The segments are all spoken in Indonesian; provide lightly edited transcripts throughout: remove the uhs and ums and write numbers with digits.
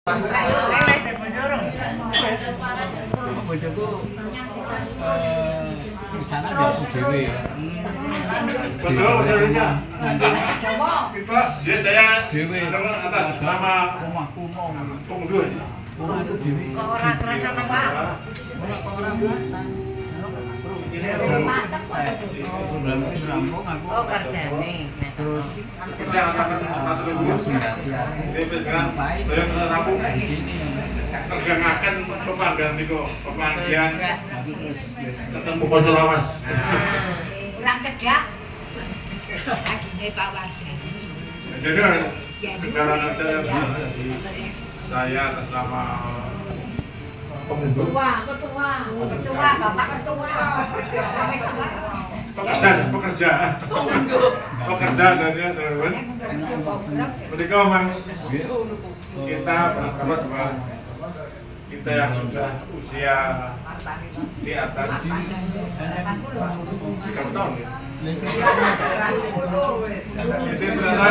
Bojoku di sana ada dewe ya. Bojo Indonesia. Jadi saya Dewe atas nama rumah kuno. Pengdur. Rumah itu dewe. Orang kerasa apa? Orang kerasa. Sebelum itu rampung aku. Oh Karseni. Terus Kita akan di sini. tergangakan pepanggian niku, pepanggian ketemu bojo lawas. Kurang kerja. Agine Pak Warga. Jadi sekedar acara saya atas nama Ketua, Bapak Ketua. pekerja dan ya teman-teman. Ketika memang kita berpendapat bahwa kita yang sudah usia di atas 30 tahun ya. Jadi ternyata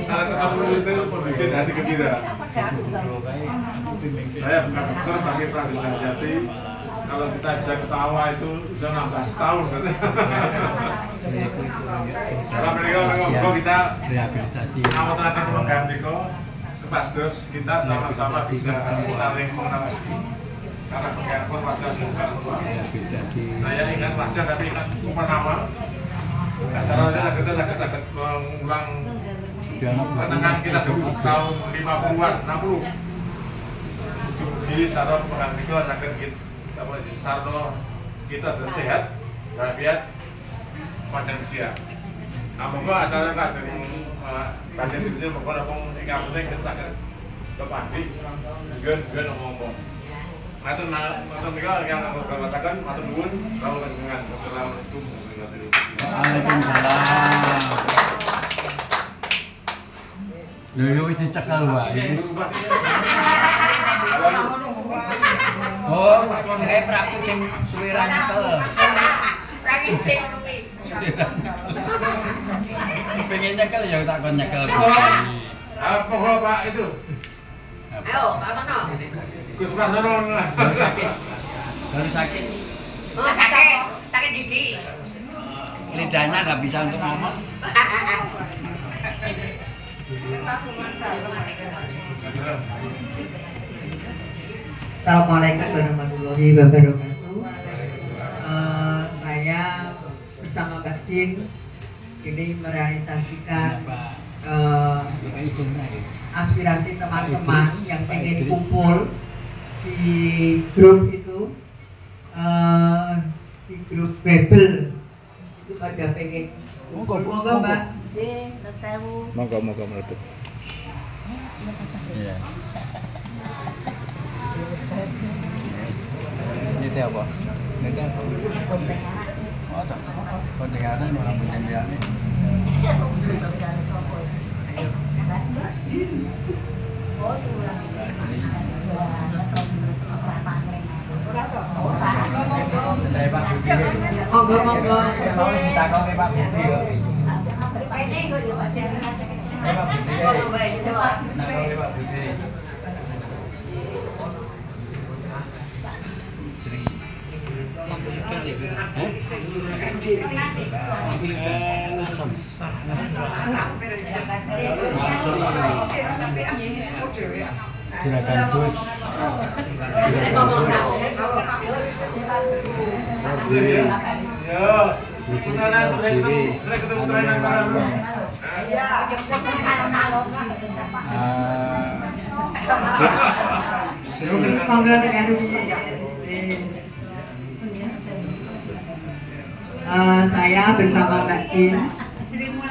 kalau ketemu itu membuat hati gembira. Saya bukan dokter tapi praktisi jati. Kalau kita bisa ketawa itu bisa nambah setahun. Kalau mereka ngomong kita rehabilitasi. awal nanti mengganti kok sepados kita sama-sama bisa saling mengenal. Karena sekian pun wajah muka. Saya ingat wajah tapi ingat nama. Asalnya kita agak mengulang kenangan kita dulu tahun 50-an, 60. Di Sarno menganti anak kita. Sarno kita tersehat, walafiat, panjang usia. Moga acara kajian tadi itu bisa membuat orang yang penting kita sakit kepandi, juga ngomong. Nah itu mereka yang aku katakan, matur nuwun, kalau dengan wassalamualaikum warahmatullahi wabarakatuh. Waalaikumsalam. Lho wis dicekal wae. Oh, kayak praku sing suwira nyekel. Lagi sing kuwi. Pengen nyekel ya tak kon nyekel. Apa Pak itu? Ayo, Pak Mono. Gus Masono. Baru sakit. Oh, sakit gigi. Lidahnya nggak bisa untuk ngomong. Assalamualaikum warahmatullahi wabarakatuh. Saya bersama Mbak Jin ini merealisasikan aspirasi teman-teman yang pengen kumpul di grup itu, di grup Bebel itu pada pengen kumpul. Monggo Mbak. Monggo meletup. Iya. Ini apa? Ini apa? Oh, tak. Pendengaran orang pendengarannya. Saya Pak Budi. Monggo. Mau ditakon ke Pak Budi kok. Kene kok yo Pak Jen. Pak Budi. Oh, baik, coba. Nakon ke Pak Budi. Sri. Gerakan bus. Monggo tekan saya bersama Mbak Jin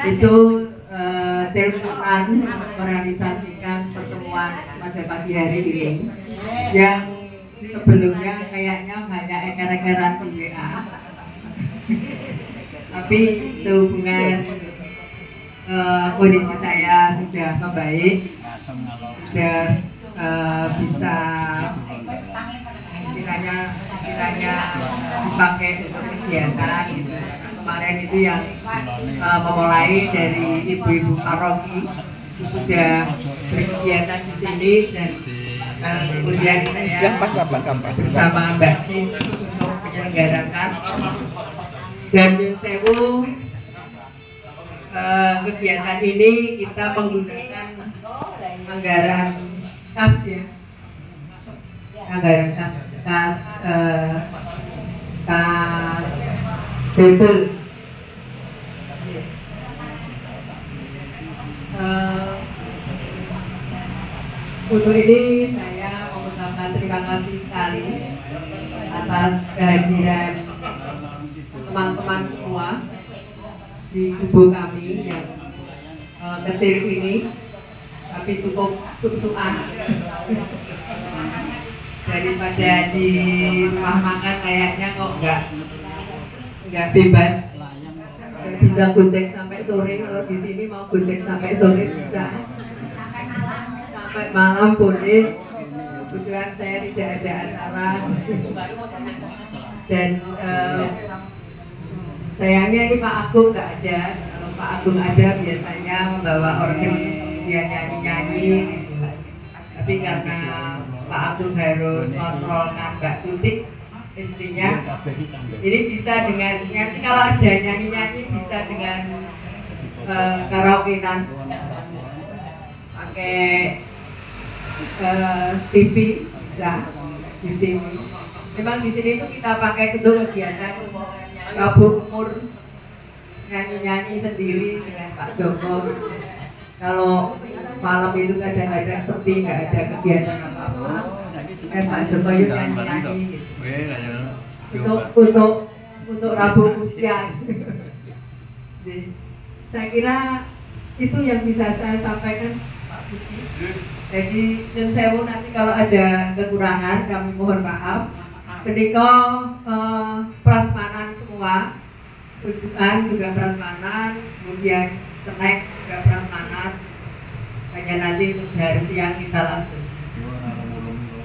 itu teleponan merealisasikan pertemuan pada pagi hari ini yang sebelumnya kayaknya hanya eker-ekeran di WA tapi sehubungan kondisi saya sudah membaik, sudah bisa istilahnya dipakai untuk kegiatan gitu. Kemarin itu yang memulai dari ibu-ibu paroki sudah berkegiatan di sini dan kemudian saya bersama Mbak Cin untuk menyelenggarakan dan Nyun Sewu. Kegiatan ini kita menggunakan anggaran kas ya, anggaran kas bebel. Untuk ini saya mengucapkan terima kasih sekali atas kehadiran teman-teman semua di kubu kami yang kecil ini, tapi cukup suk-sukan daripada di rumah makan kayaknya kok nggak bebas, bisa gojek sampai sore. Kalau di sini mau gojek sampai sore bisa, sampai malam boleh. Kebetulan saya tidak ada acara dan sayangnya ini Pak Agung nggak ada. Kalau Pak Agung ada biasanya membawa organ, dia nyanyi-nyanyi gitu. Tapi karena Pak Agung harus kontrolkan Mbak Tutik, istrinya, ini bisa dengan nanti kalau ada nyanyi-nyanyi bisa dengan karaokean, pakai TV bisa di sini. Memang di sini tuh kita pakai untuk kegiatan kabur umur, nyanyi-nyanyi sendiri dengan Pak Joko. Kalau malam itu kadang-kadang sepi, nggak ada kegiatan apa-apa, Pak Joko yuk nyanyi-nyanyi gitu. Untuk Rabu Usia. Saya kira itu yang bisa saya sampaikan, Pak Budi. Jadi Nyun Sewu, nanti kalau ada kekurangan kami mohon maaf. Ketika prasmanan semua, tujuan juga prasmanan, kemudian snack juga prasmanan. Hanya nanti untuk hari siang kita lanjut.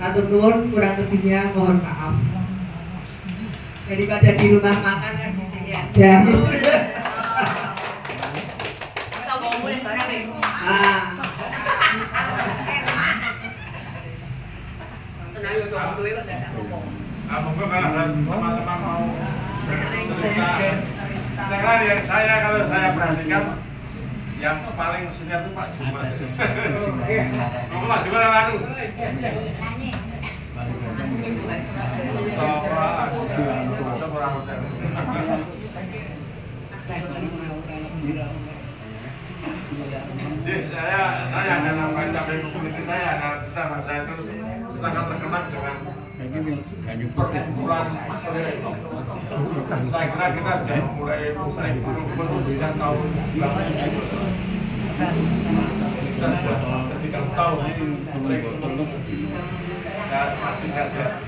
Matur nuwun, kurang lebihnya mohon maaf. Daripada di rumah makan kan di sini aja. Monggo kalau ada teman-teman mau cerita, saya kalau saya perhatikan yang paling senior itu Pak Jumat. Ngomong Pak Jumat lalu. Jadi saya karena baca buku itu saya itu sangat terkenal dengan perkumpulan material. Saya kira kita sudah mulai sering berkumpul sejak tahun 97. Kita sudah 3 tahun sering berkumpul. Dan masih saja.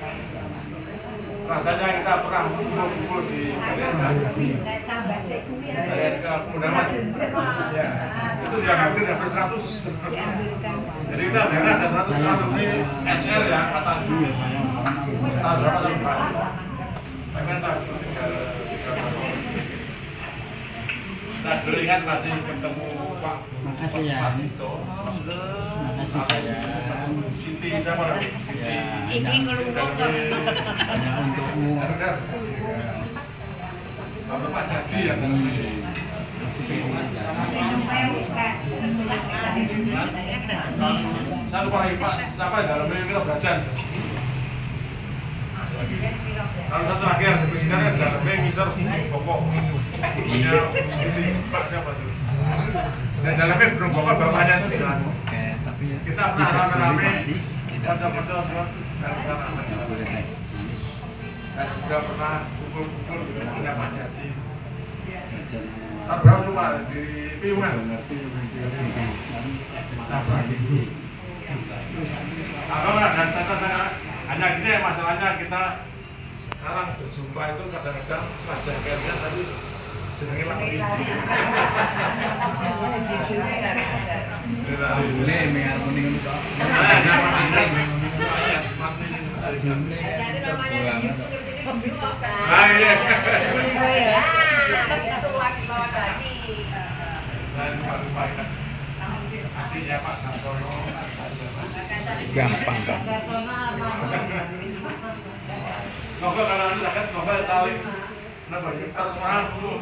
Rasanya kita pernah kumpul di Kemundaman. Ya, itu yang hampir 100. Jadi kita dengar ada 100 lebih SR ya kata. Tahun berapa tahun terakhir? Saya kan tahu 3 tahun. Saya sering kan masih ketemu Pak Cito. Makasih saya. Siti siapa lagi? Ini ngelumpuk tuh. Hanya untukmu. Pak Jadi yang saya lupa lagi Pak, siapa dalam ini belajar. Kalau satu lagi yang sebenarnya dalam ini misal pokok punya Pak siapa itu. Dan dalamnya belum pokok bapaknya itu kita pernah rame-rame kocok-kocok semua dari sana. Dan juga pernah kumpul-kumpul punya Pak Jadi. Tahun berapa lupa di Piungan. Dan tata saya hanya gini ya masalahnya kita sekarang berjumpa itu kadang-kadang wajah kayaknya tapi jenenge Pak Budi. Boleh mengal kuning kok. Saya masih mati. Saya adiknya Pak Darsono. Gampang kan? Novel kalau anda kan novel saling terkenal kita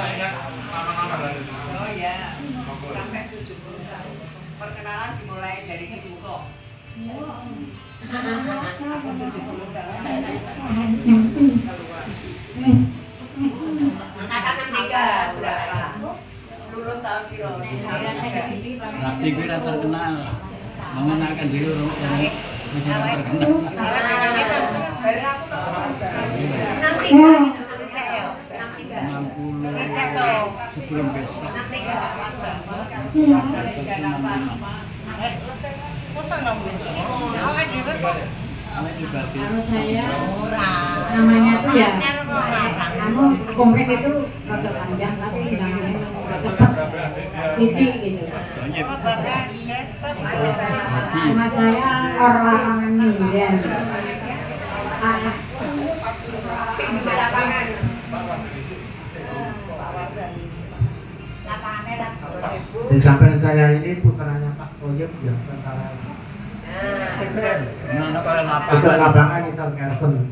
ingat nama-nama dari itu. Oh ya, sampai 70 tahun. Perkenalan dimulai dari ibu kok. Aku 70 tahun. Angkatan 3 berapa? Lulus tahun piro? Berarti gue rata terkenal. Mengenalkan diri orang masyarakat terkenal. Dari aku tahu. 63 Sebelum besok. Kalau saya namanya tuh ya kamu komplek itu agak panjang tapi namanya cepat cici gitu. Nama saya Orlapangan Minggiran. juga lapangan. Di samping saya ini putranya Pak Toyib yang tentara Mana kalau untuk lapangan? lapangan misal Kersen.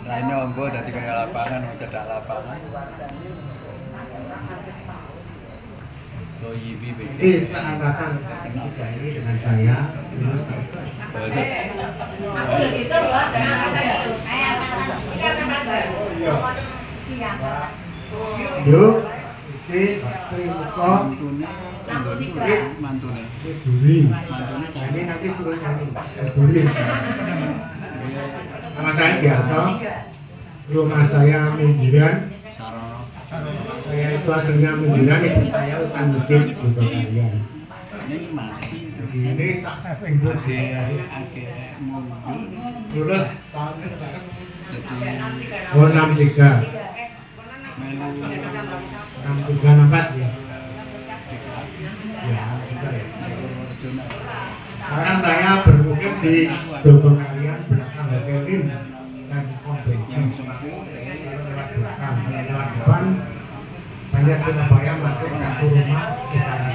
Lainnya ombo dari kena lapangan, mau cedak lapangan. Toyibi Ini besok. seangkatan ketiga ini dengan saya lulus. Aku gitu loh, Yuk, Siti, Sri Muko, Mantune. Duri. Nah, ini nanti suruh nyanyi Duri. Nama saya Giarto, rumah saya Minggiran. Sarono. Saya itu aslinya Minggiran, ibu saya hutan masjid di Kalian. Ini mati. Ini hidup di Akhirnya mobil. lulus tahun Jadi 63, melu 63, 64 ya. Ya, juga ya. Sekarang saya bermukim di Jogokarian belakang Hotel Lim dan konvensi. Lewat belakang, lewat depan banyak Surabaya masuk satu rumah utara.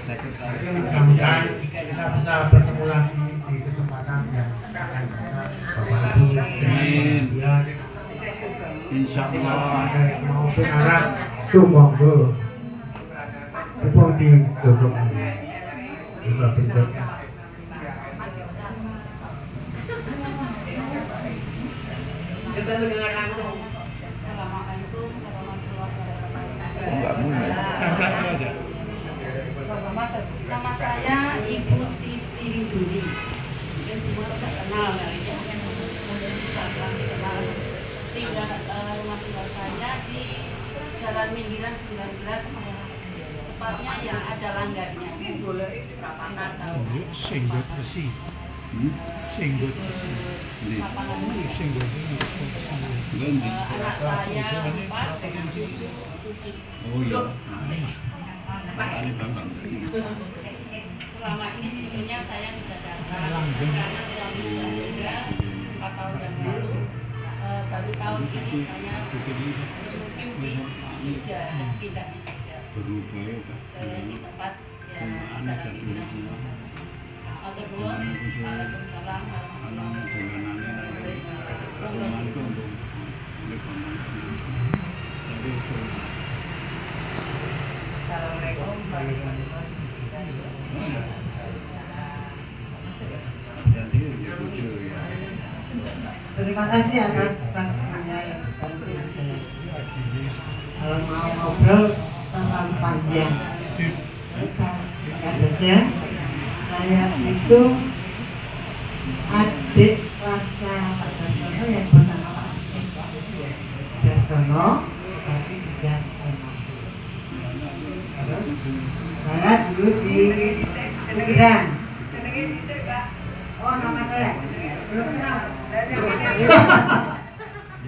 Jadi mudah-mudahan kita bisa bertemu lagi di kesempatan yang akan datang. Bapak Ibu dengan kemudian Insya Allah. ada yang mau berharap sumonggo pupung di Jogokarian juga bentuknya. Coba mendengar langsung. Assalamualaikum warahmatullahi wabarakatuh. Enggak mulai. Nama saya Ibu Siti Riduri. Mungkin semua sudah kenal kali ya. Tinggal rumah tinggal saya di Jalan Minggiran 19, tepatnya yang ada langgarnya. Singgot besi, singgot besi, Lapangan ini. singgot Ganti. Anak saya 4 dengan cucu 7. Oh iya. Ini bagus. Selama ini sebetulnya saya di Jakarta karena suami sudah sudah 4 tahun yang lalu. Baru tahun ini saya mungkin di Jogja, pindah di Jogja Berubah ya Pak. di tempat ya Anak jatuh di sini. Kedua, Waalaikumsalam Anak dolanane lagi. Romanku untuk Jadi itu. Assalamualaikum Jadi ya lucu ya. Terima kasih atas bantuannya yang saya. Kalau mau ngobrol terlalu panjang, saja. Saya itu adik kelasnya Pak Darsono yang bernama Pak Darsono, tapi sudah almarhum. Saya dulu di Minggiran. Oh, nama saya belum kenal. Dia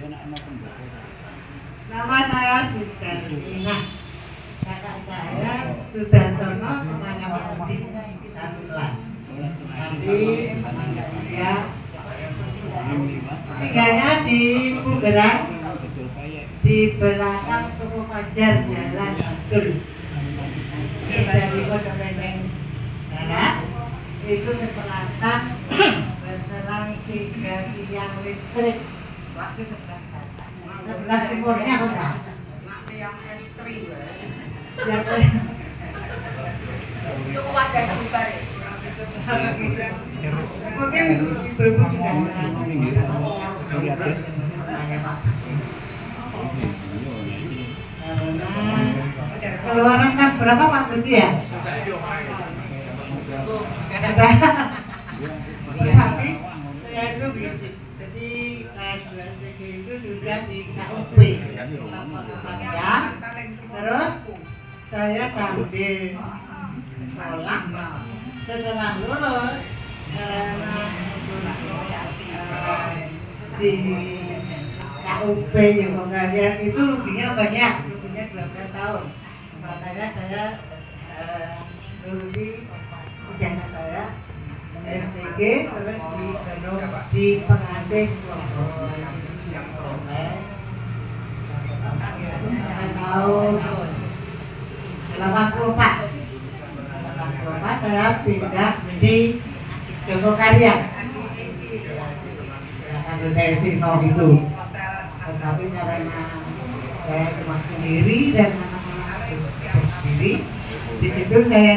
anak pembaca. Nama saya Sudarsina. Kakak saya Sudarsono, temannya Pak Budi, satu kelas. Tapi dia tinggalnya di Punggeran, di belakang toko Fajar Jalan Betul. Ini dari Pondok Rendeng Barat itu ke selatan berselang 3 tiang listrik ke sebelah selatan. Sebelah timurnya apa? Yang ekstrim. Itu wajar bubar ya. mungkin ibu-ibu sudah keluaran kan berapa Pak Budi ya? Tapi saya itu belum jadi kelas 2 itu sudah di KUP ya. Terus saya sambil sekolah setelah lulus karena di KUP yang pengalian itu ruginya banyak, ruginya 12 tahun. Makanya saya lulus ijazah saya SCG terus di pengasih tahun 84 saya pindah di Jogokarya sambil dari Sino itu. Tetapi karena saya cuma sendiri dan anak-anak sendiri, di situ saya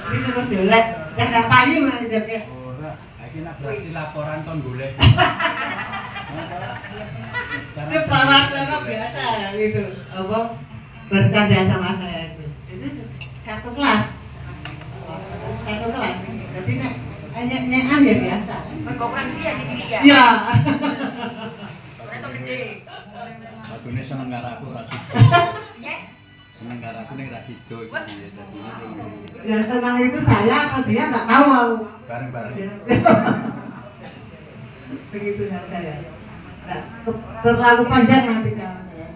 disuruh jelek dan tidak payu nanti jadinya. Ini berarti laporan ton golek. Itu bawa sana biasa gitu, apa bercanda sama saya itu satu kelas. Jadi nyanyian ya biasa. Berkoperasi ya di sini ya. Iya. Itu gede. Atune seneng karo aku ra sido. Iya. Seneng karo aku ning ra sido iki biasanya. Yang senang itu saya atau dia nggak tahu aku. Bareng-bareng. Begitu saya. Nah, terlalu panjang nanti cara saya.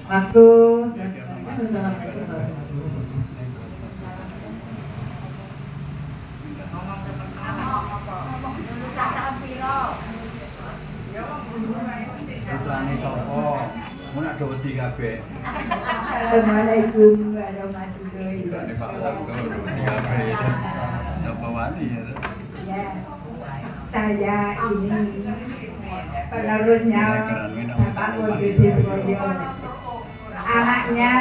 Waktu Putrane sapa? Mun nak do wedi kabeh. Assalamualaikum warahmatullahi Putrane Pak Langga do wedi kabeh. Sapa wani ya? Ya, saya ini penerusnya Bapak Wondodiswoyo. Anaknya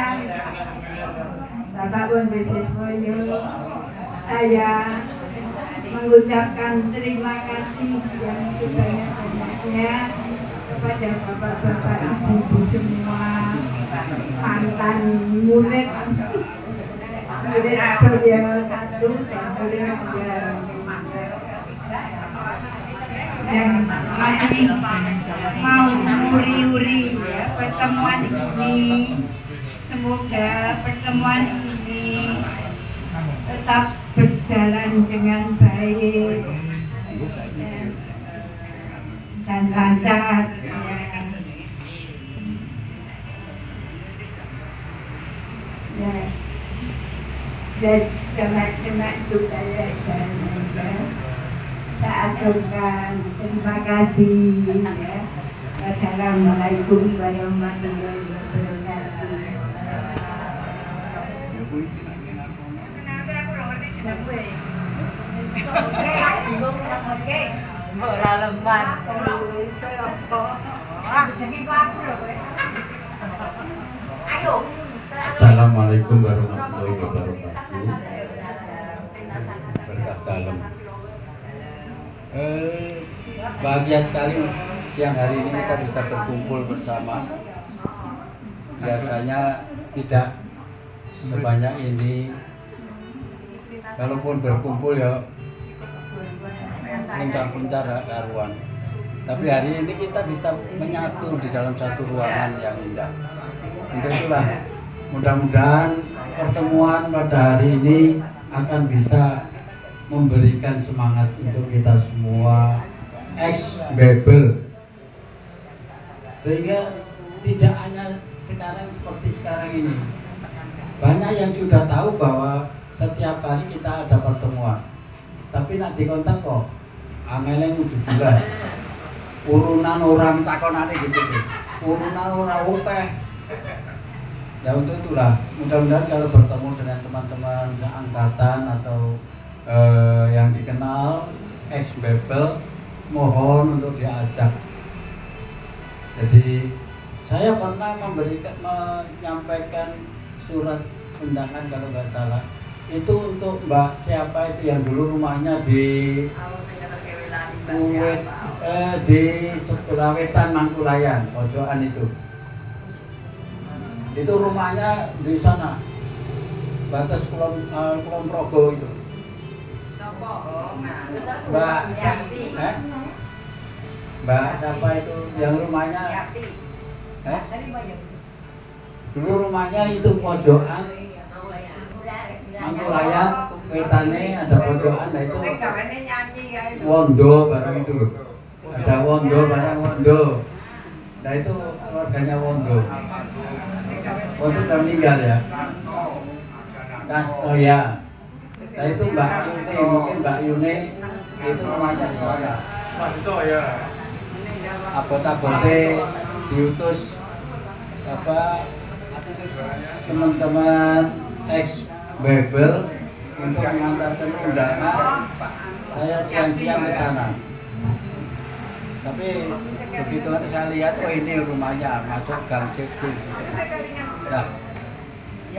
Bapak Wondodiswoyo. Saya mengucapkan terima kasih yang sebanyak-banyaknya kepada bapak-bapak, ibu-ibu semua, mantan murid beliau 1 dan beliau yang masih mau uri-uri ya, pertemuan ini. Semoga pertemuan ini tetap berjalan dengan baik dan lancar. Ya, dan teman-teman budaya dan saya aturkan terima kasih ya. Wassalamualaikum warahmatullahi wabarakatuh. bola lembat. Assalamualaikum warahmatullahi wabarakatuh. Berkah dalam. Bahagia sekali siang hari ini kita bisa berkumpul bersama. Biasanya tidak sebanyak ini. Kalaupun berkumpul ya pencar-pencar karuan. Tapi hari ini kita bisa menyatu di dalam satu ruangan yang indah. Untuk itulah mudah-mudahan pertemuan pada hari ini akan bisa memberikan semangat untuk kita semua ex-Babel, sehingga tidak hanya sekarang seperti sekarang ini. Banyak yang sudah tahu bahwa setiap hari kita ada pertemuan, tapi nak dikontak kok angelnya kudu bulan urunan orang takonane gitu, urunan orang upeh Ya untuk itulah, mudah-mudahan kalau bertemu dengan teman-teman seangkatan atau yang dikenal ex-Bebel, mohon untuk diajak. Jadi saya pernah menyampaikan surat undangan kalau nggak salah itu untuk Mbak siapa itu yang dulu rumahnya di di Sukurawetan Mangkulayan, pojokan itu rumahnya di sana batas Kulon Progo itu. Mbak siapa itu yang rumahnya dulu rumahnya itu pojokan Mangkulayan, wetane ada pojokan, nah itu Wondo barang itu loh. Ada Wondo barang Wondo. Nah itu keluarganya Wondo. Wondo udah meninggal ya. Nah, oh ya. Nah itu Mbak Yuni, mungkin Mbak Yuni itu rumahnya di sana. Mas itu ya. Abot-abote diutus teman-teman ex Bebel untuk mengantarkan undangan. Saya siang-siang ke sana. Tapi begitu saya lihat, oh ini rumahnya, masuk gang situ. Nah,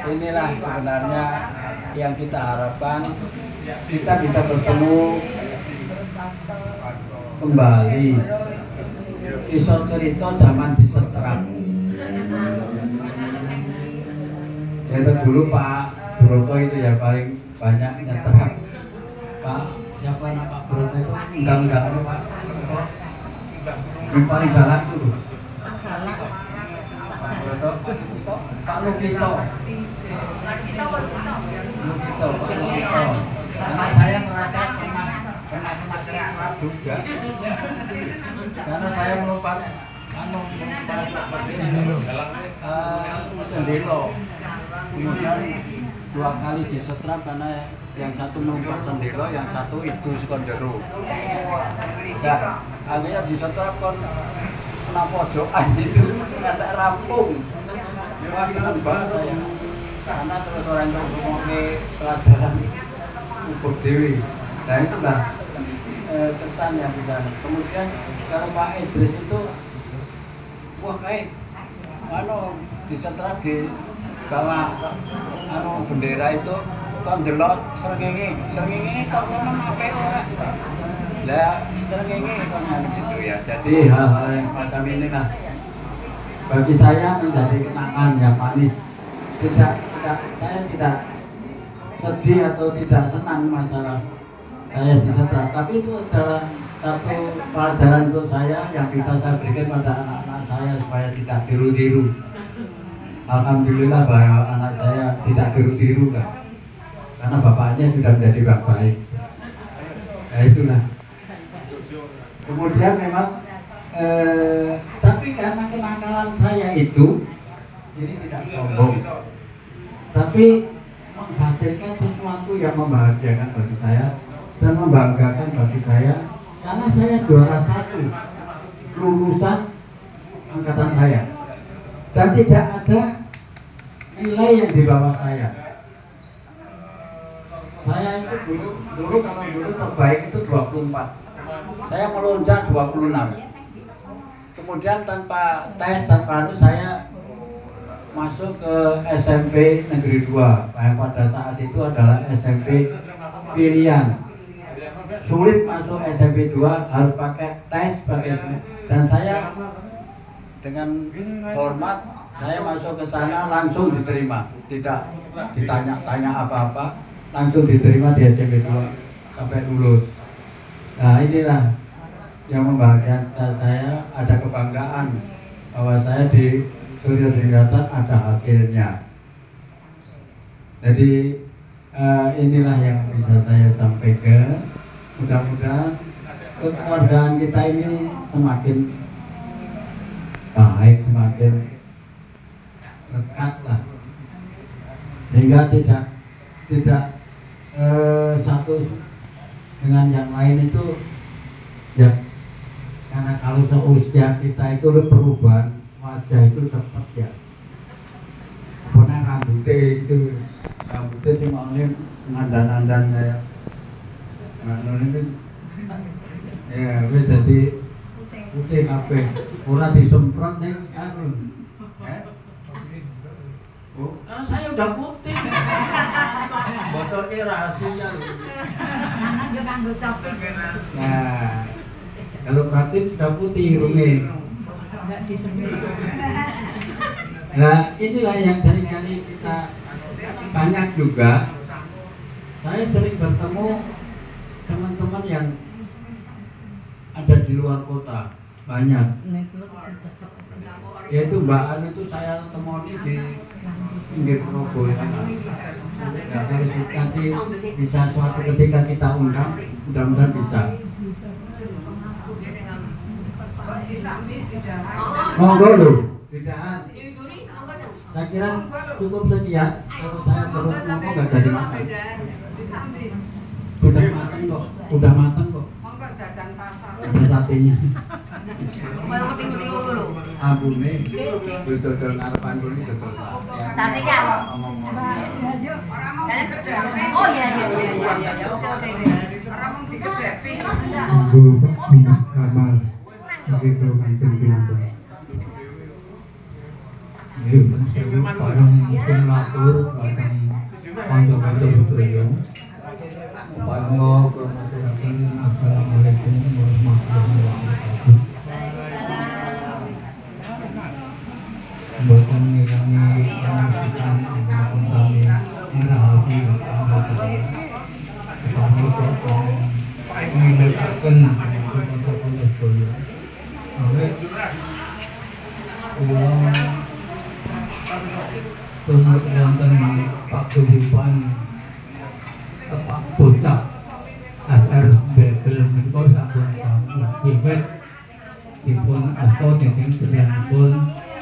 inilah sebenarnya yang kita harapkan, kita bisa bertemu kembali. Iso cerita zaman disetrap. Itu dulu Pak Broto itu ya paling banyak nyetrap. Pak siapa nama Pak Broto itu undang-undangannya Pak? Yang paling galak itu loh. Pak Broto, Pak Lukito. Lukito, Pak Lukito. Karena saya merasa pernah kena setrap juga. Karena saya melompat Cendelo. Kemudian 2 kali disetrap karena yang satu melompat Cendelo, yang satu itu Sekondero. Nah, akhirnya disetrap kon kena pojokan itu ternyata rampung. Wah, senang banget saya. Karena terus orang itu ngomongke pelajaran ubur dewi. Nah itulah kesan yang bisa. Kemudian kalau Pak Idris itu wah kayak disetrap di bawah bendera itu kan delok srengenge kok ono ape ora. Lah srengenge kok gitu ya. Jadi hal-hal yang macam ini lah bagi saya menjadi kenangan yang manis. Saya tidak sedih atau tidak senang masalah saya disetrap, tapi itu adalah satu pelajaran untuk saya yang bisa saya berikan pada anak-anak saya supaya tidak tiru-tiru. Alhamdulillah bahwa anak saya tidak tiru-tiru kan, karena bapaknya sudah menjadi bapak baik. Ya itulah. Kemudian memang tapi karena kenakalan saya itu ini tidak sombong, tapi menghasilkan sesuatu yang membahagiakan bagi saya dan membanggakan bagi saya, karena saya juara 1 lulusan angkatan saya dan tidak ada nilai yang di bawah saya. Saya itu dulu kalau dulu terbaik itu 24, saya melonjak 26. Kemudian tanpa tes, tanpa itu saya masuk ke SMP Negeri 2 yang pada saat itu adalah SMP pilihan. Sulit masuk SMP 2, harus pakai tes, dan saya dengan hormat saya masuk ke sana langsung diterima, tidak ditanya-tanya apa-apa, langsung diterima di SMP 2 sampai lulus. Nah inilah yang membahagiakan saya, ada kebanggaan bahwa saya di Surya Trinidad ada hasilnya. Jadi inilah yang bisa saya sampaikan. Mudah-mudahan kekeluargaan kita ini semakin baik, semakin lekat lah, sehingga tidak satu dengan yang lain itu ya. Karena kalau seusia kita itu perubahan wajah itu cepat ya. karena rambutnya sih maunya ngandan-ngandan kayak ini ya wis jadi putih kabeh ora disemprot ning anu. Oh, kan saya udah putih. Bocornya rahasia. Anak yo kanggo topi. Nah, kalau Pratin sudah putih hidungnya. Enggak disemprot. Nah, inilah yang seringkali kita banyak juga. Saya sering bertemu teman-teman yang ada di luar kota, banyak. Yaitu Mbak An itu saya temui di pinggir Progo sana. Nah, kalau nanti bisa suatu ketika kita undang, mudah-mudahan bisa. Monggo loh, tidak. Saya kira cukup sekian. Kalau saya terus ngomong nggak jadi makan. Udah matang kok, udah matang kok. Ada satenya. Ambune dodol ngarepan kene dodol sate. Sate ki apa? Oh iya. Oke. Ora mung digedhepi. Ibu Kamal begitu kantin pintu. Ini sewu barang kumulatur barang kanca-kanca sedaya. Pango kemasyarakatan Assalamualaikum warahmatullahi wabarakatuh. Bukan ngirangi pemasukan maupun kami merahati kami kok mengingatkan kontak-kontak sedaya. Uang tumut wonten paguyuban tepak bocah asar bebel menika sampun wiwit dipun asta dening pun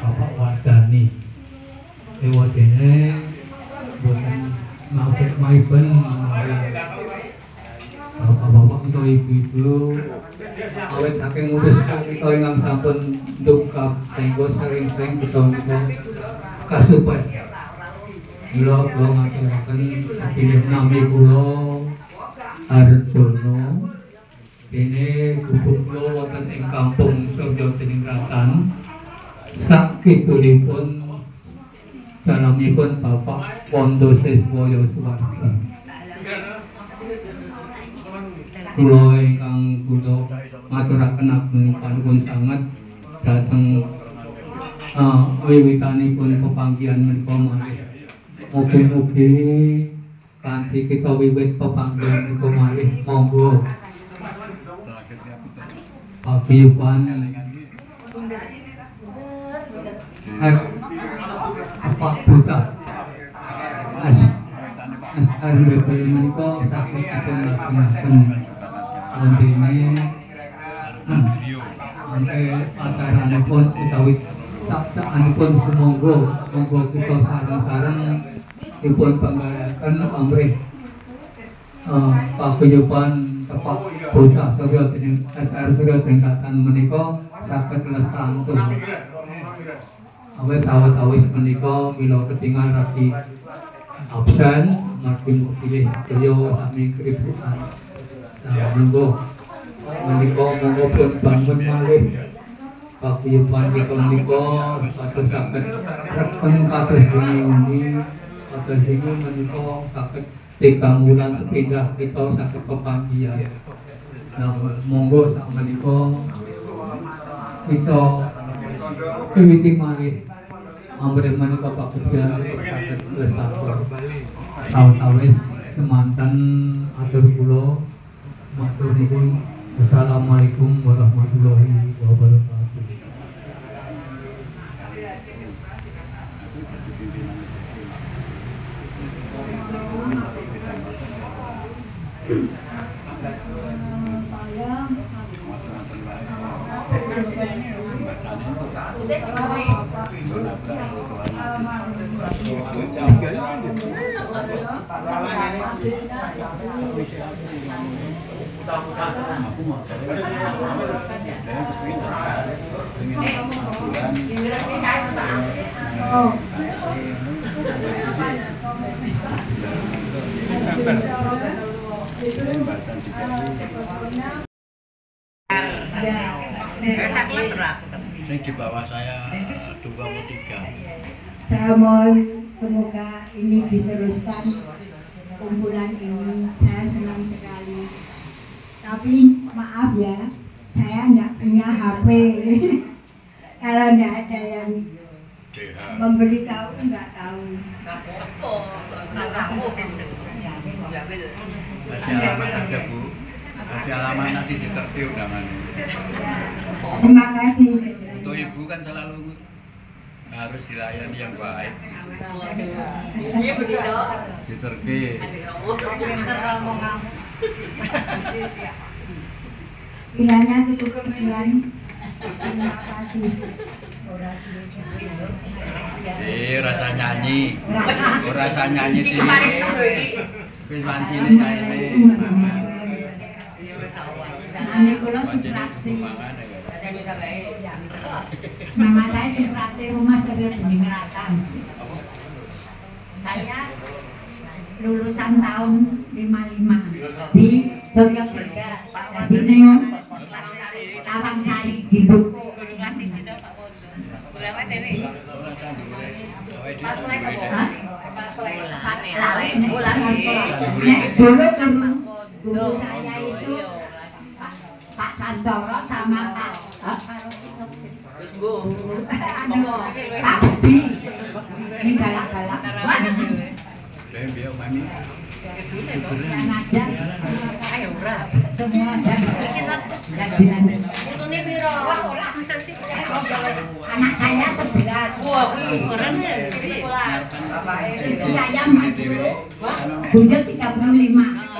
Bapak Wardani. Ewadene boten maupun bapak-bapak atau ibu-ibu awet saking urus kita ingkang sampun nduk tenggo sering-sering kita kasupen. Kula ngaturaken bilih nami kula Arjono. Dene gubuk kula wonten ing Kampung Surya Tiningkratan. Sakipun dalamipun Bapak Pondo Siswa Yosuwardi. Kula ingkang kula ngaturaken ageng panuwun sanget dhateng wiwitanipun pepanggihan menika malih. Mugi-mugi kanthi kita wiwit pepanggihan menika malih monggo paguyuban apa buta bebel menika saged dipunlaksanaken wondene sampai acaranipun utawi saksaanipun sumangga monggo kita sareng-sareng dipun panggalaken amrih paguyuban tepak bocah Surya Tiningkratan menika saged lestantun. Awis menika bila ketinggal rapi absen margi pilih sedaya sami keributan. Monggo menika monggo pun bangun malih paguyuban kita menika supados saged reken kados ini kados ini menika saged 3 bulan sepindah kita saged pepanggihan. Nah monggo sak menika kita wiwiti malih amrih menika paguyuban saged lestantun. Sawetawis semanten atur kula matur nuwun. Assalamualaikum warahmatullahi wabarakatuh. Aku mau cari saya pengen Ini di bawah saya 2 atau 3. Saya mohon semoga ini diteruskan kumpulan ini. Saya senang sekali. Tapi maaf ya, saya enggak punya HP. Kalau enggak ada yang memberitahu, enggak tahu. Kasih alamat aja Bu. Kasih alamat nanti ditertib undangannya. Terima kasih. Untuk Ibu kan selalu harus dilayani yang baik. Ditertib. Kiranya cukup sekian. Terima kasih. Rasa nyanyi. Rasa nyanyi di. Wis wancine kae. Ane kula Suprati. Nama saya Suprati, rumah saya di Ngeratan. Saya lulusan tahun 55 di Surya Surga. Jadi neng Tawang Sari di Buku. Dulu saya itu Pak Santoro sama Pak Pak Bi ini galak-galak yang ngajar semua dan anak saya 11. Istri saya 40, buyut 35.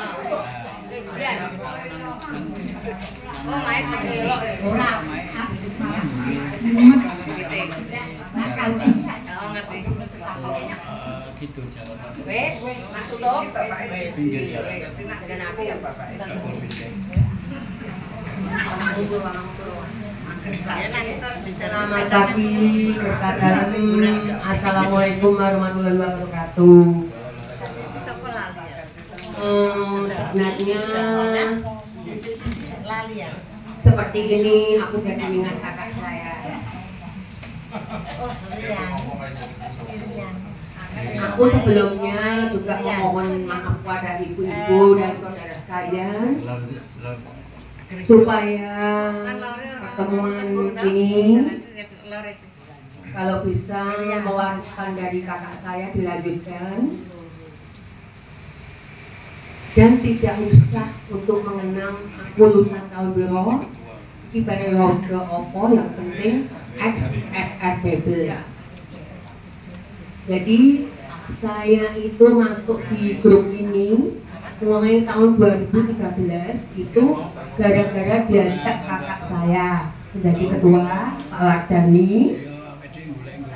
Gitu jalan. Masuk toh. Pinggir jalan. Dan aku ya Bapak. Selamat pagi, Assalamualaikum warahmatullahi wabarakatuh. Sebenarnya seperti ini aku jadi ingat kakak saya. Aku sebelumnya juga memohon maaf kepada ibu-ibu dan saudara sekalian supaya pertemuan ini kalau bisa mewariskan dari kakak saya dilanjutkan dan tidak usah untuk mengenang aku lulusan tahun biru ibarat roda opo yang penting XSRBB. Jadi saya itu masuk di grup ini mulai tahun 2013 itu gara-gara diajak kakak saya menjadi ketua Pak Wardani.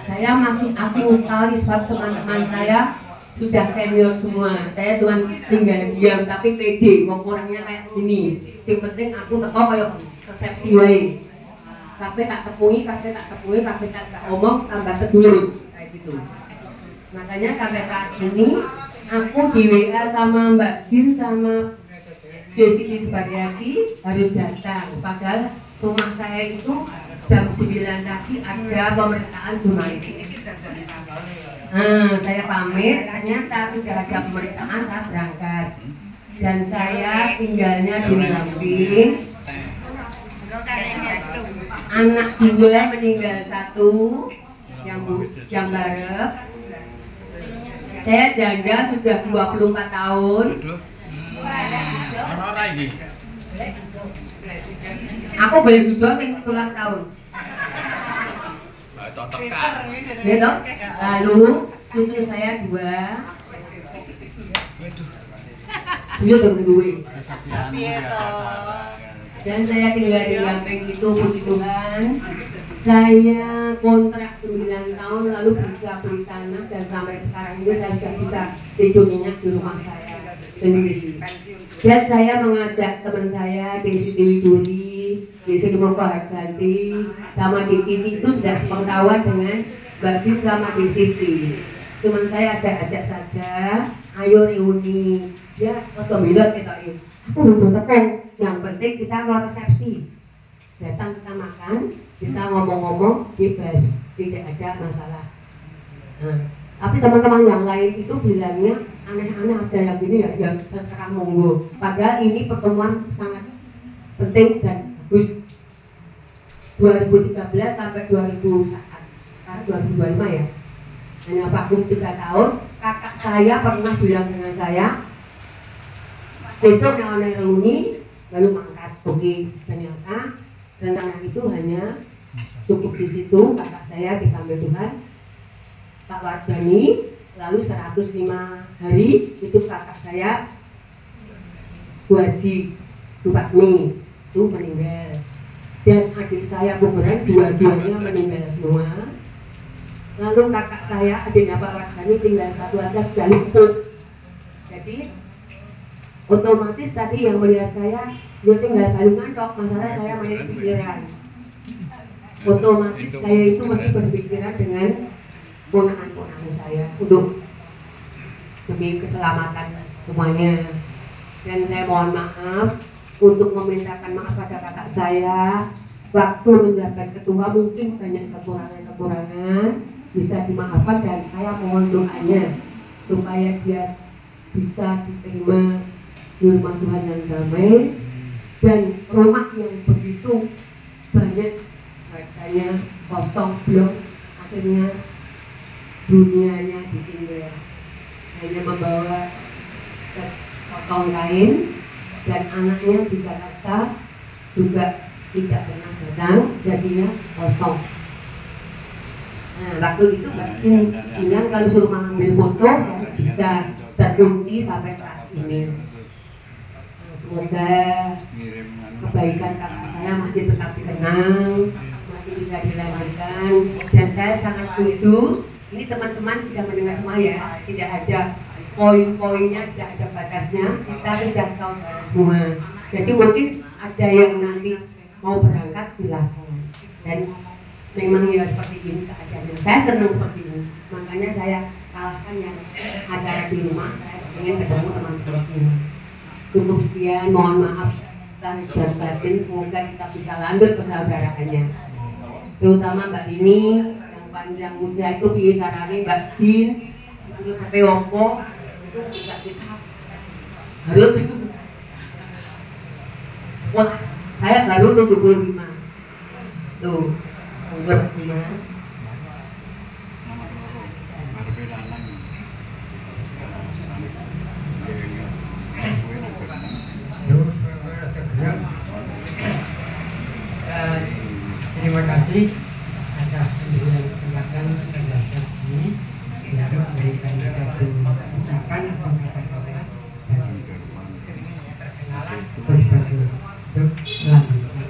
Saya masih asing sekali sebab teman-teman saya sudah senior semua. Saya cuma tinggal diam tapi pede, orangnya kayak gini. Yang penting aku teko kayak resepsi wae. Kabeh tak tepui, kabeh tak omong tambah sedulur kayak gitu. Makanya sampai saat ini aku di WA sama Mbak Jin sama Desi Subaryati harus datang. Padahal rumah saya itu jam 9 tadi ada pemeriksaan jurnalistik. Saya pamit, ternyata sudah ada pemeriksaan, saya berangkat. Dan saya tinggalnya di Lamping. Anak dua meninggal 1, yang barep. Saya janda sudah 24 tahun. Aku boleh duduk sing 17 tahun. Gitu. Lalu cucu saya 2. Dia terduwe. Dan saya tinggal di Lamping itu, puji Tuhan. Saya kontrak 9 tahun lalu bisa beli tanah dan sampai sekarang ini saya sudah bisa tidur nyenyak di rumah saya sendiri. Dan saya mengajak teman saya Desi Dewi Duri, Desi Kemoko Harganti, sama Desi itu sudah sepengetahuan dengan Mbak Bin sama Desi. Cuman saya ajak saja, ayo reuni. Dia otomatis kita ini. Aku udah tepung. Yang penting kita mau resepsi. Datang kita makan, kita ngomong-ngomong bebas, tidak ada masalah. Nah, tapi teman-teman yang lain itu bilangnya aneh-aneh, ada yang gini ya terserah monggo. Padahal ini pertemuan sangat penting dan bagus. 2013 sampai 2000 sekarang 2025 ya. Hanya vakum 3 tahun. Kakak saya pernah bilang dengan saya, besok yang oleh reuni lalu mangkat. Oke, ternyata rencana itu hanya cukup di situ. Kakak saya dipanggil Tuhan, Pak Wardani, lalu 105 hari itu kakak saya Bu Haji Pak Mei itu meninggal, dan adik saya Bumeran dua-duanya meninggal semua. Lalu kakak saya adiknya Pak Wardani tinggal satu aja sudah lumpuh. Jadi otomatis tadi yang melihat saya dia tinggal balungan dok, masalah saya main pikiran. Otomatis saya itu mesti berpikiran dengan ponakan-ponakan saya untuk demi keselamatan semuanya. Dan saya mohon maaf untuk memintakan maaf pada kakak saya. Waktu menjabat ketua mungkin banyak kekurangan-kekurangan, bisa dimaafkan, dan saya mohon doanya supaya dia bisa diterima di rumah Tuhan yang damai, dan rumah yang begitu banyak harganya kosong belum akhirnya dunianya ditinggal, hanya membawa potong kain, dan anaknya di Jakarta juga tidak pernah datang, jadinya kosong. Nah, waktu itu Mbak Kim bilang kalau suruh mengambil foto saya bisa, terkunci sampai saat ini. Semoga kebaikan kakak saya masih tetap dikenang, masih bisa dilanjutkan, dan saya sangat setuju. Ini teman-teman sudah mendengar semua ya, tidak ada poin-poinnya, tidak ada batasnya, kita sudah saudara semua. Jadi mungkin ada yang nanti mau berangkat silahkan, dan memang ya seperti ini keadaannya. Saya senang seperti ini, makanya saya kalahkan yang acara di rumah. Saya ingin ketemu teman-teman. Cukup sekian, mohon maaf lahir dan batin, semoga kita bisa lanjut persaudaraannya. Terutama Mbak Dini yang panjang usia itu pilih sarani, Mbak Jin itu sampai Wongko itu juga kita harus. Wah, saya baru 75 tuh umur Mas. Terima kasih atas pemberian kesempatan pada saat ini untuk memberikan satu ucapan atau kata-kata dari perkenalan untuk melanjutkan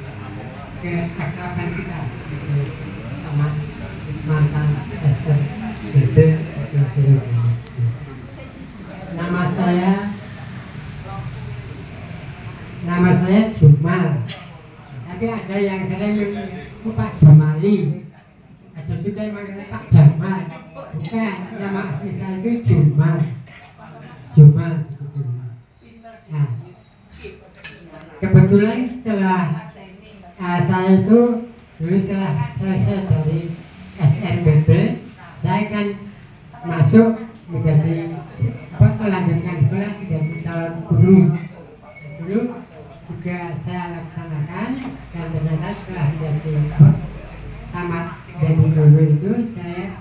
keakraban kita sama mantan Esther Bebe. Nama saya Jumal. Tapi ada yang sering Pak Jamali, ada juga yang manggil Pak Jamal. Bukan, nama asli saya itu Jumal. Nah, kebetulan setelah saya itu dulu setelah selesai dari SNBB, saya kan masuk menjadi melanjutkan sekolah menjadi calon guru. Dulu juga saya laksanakan, dan ternyata setelah menjadi tamat jadi guru itu saya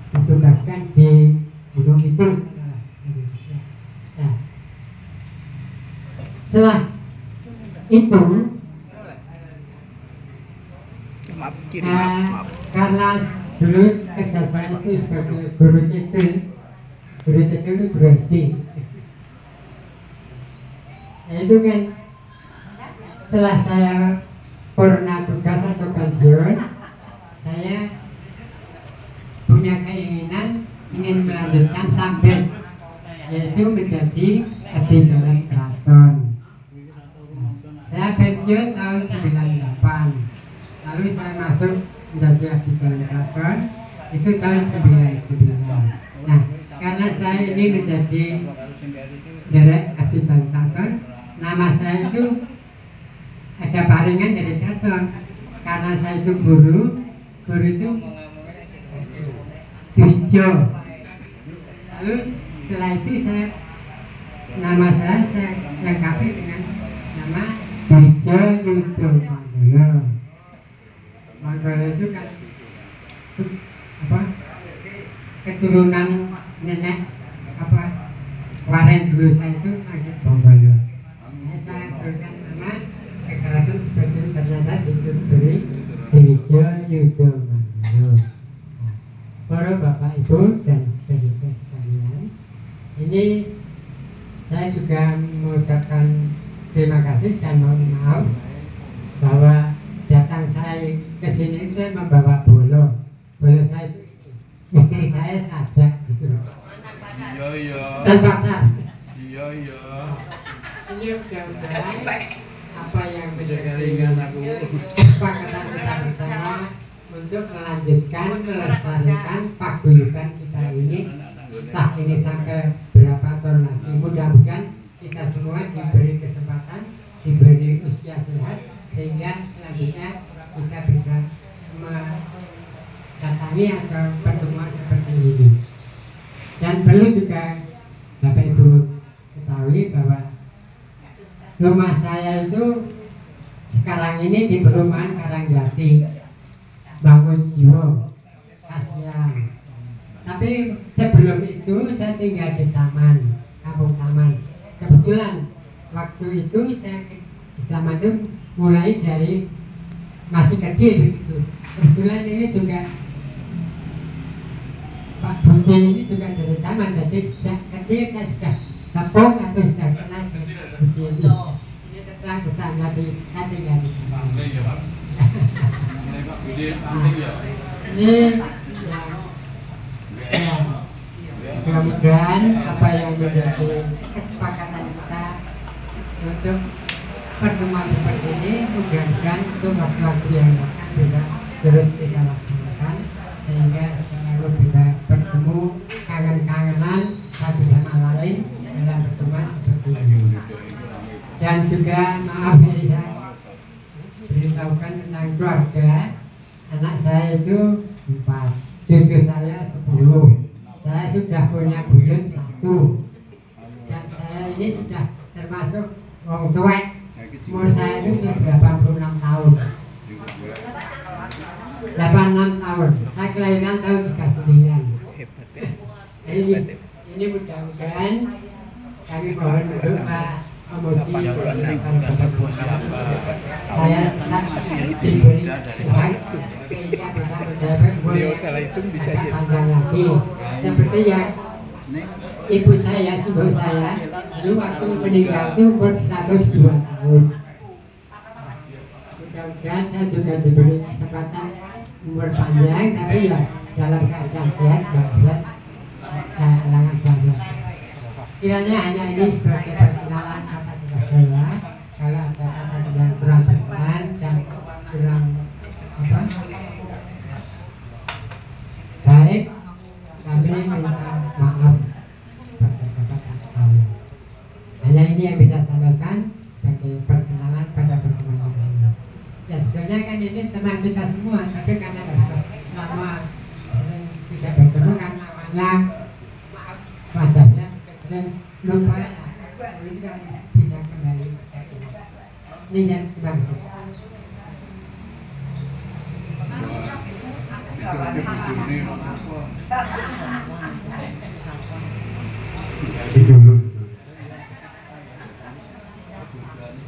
ditugaskan di gunung itu. Nah, setelah itu karena dulu kerja saya itu sebagai guru itu guru SD. Nah, itu kan setelah saya purna tugas atau pensiun, saya punya keinginan ingin melanjutkan sambil, yaitu menjadi abdi dalam keraton. Saya pensiun tahun 98, lalu saya masuk menjadi abdi dalam keraton itu tahun 99. Nah, ini menjadi derek abdi Bangkaton. Nama saya itu ada paringan dari Katon karena saya itu guru itu Dwijo. Lalu setelah itu nama saya lengkapi dengan nama Dwijo Yudo Manggala. Manggala itu kan keturunan nenek Waren dulu saya itu agak Manggala. Saya berikan nama kekerasan seperti itu ternyata diberi Dwijo Yudo Manggala. Para Bapak Ibu dan saudara sekalian, ini saya juga mengucapkan terima kasih dan mohon maaf bahwa datang saya ke sini saya membawa bolo saya istri saya saja gitu loh. Iya. Terpaksa. Iya. Ini mudah-mudahan apa yang menjadi kesepakatan kita bersama untuk melanjutkan melestarikan paguyuban kita ini, entah ini sampai berapa tahun lagi. Mudah-mudahan kita semua diberi kesempatan, diberi usia sehat, sehingga selanjutnya kita bisa mendatangi atau pertemuan seperti ini. Dan perlu juga Bapak Ibu ketahui bahwa rumah saya itu sekarang ini di perumahan Karangjati, Bangun Jiwo, Kasihan. Tapi sebelum itu saya tinggal di Taman, Kampung Taman. Kebetulan waktu itu saya di Taman itu mulai dari masih kecil begitu. Kebetulan ini juga Pak Budi ini juga dari Taman, jadi sejak kecil saya sudah tepung atau sudah kenal Budi ini. Ini terang bersama di tinggal di Taman. Ini mudah-mudahan apa yang menjadi kesepakatan kita untuk pertemuan seperti ini, mudah-mudahan untuk waktu-waktu yang akan bisa terus kita laksanakan sehingga selalu bisa bertemu kangen-kangenan satu sama lain dalam pertemuan seperti ini. Dan juga maaf ini saya beritahukan tentang keluarga. Anak saya itu 4, cucu saya 10. Saya sudah punya buyut 1. Dan saya ini sudah termasuk orang tua. Umur saya itu sudah 86 tahun. 86 tahun. Saya kelahiran tahun 39. Ini mudah-mudahan kami mohon doa memuji saya diberi sehat sehingga bisa mendapat panjang lagi. Seperti yang ibu saya, ibu saya dulu waktu meninggal itu umur 102 tahun. Mudah-mudahan saya juga diberi kesempatan umur panjang, tapi ya dalam keadaan sehat, bahagia, halangan saja. Kiranya hanya ini sebagai perkenalan atas saya. Kalau ada kata yang kurang berkenan dan kurang baik, kami minta maaf pada Bapak sekalian. Hanya ini yang bisa sampaikan sebagai perkenalan pada pertemuan ini. Ya sebenarnya kan ini teman kita semua, tapi karena lama sering tidak bertemu kan namanya wajahnya dan lupa itu kan bisa kembali ini yang kita bisa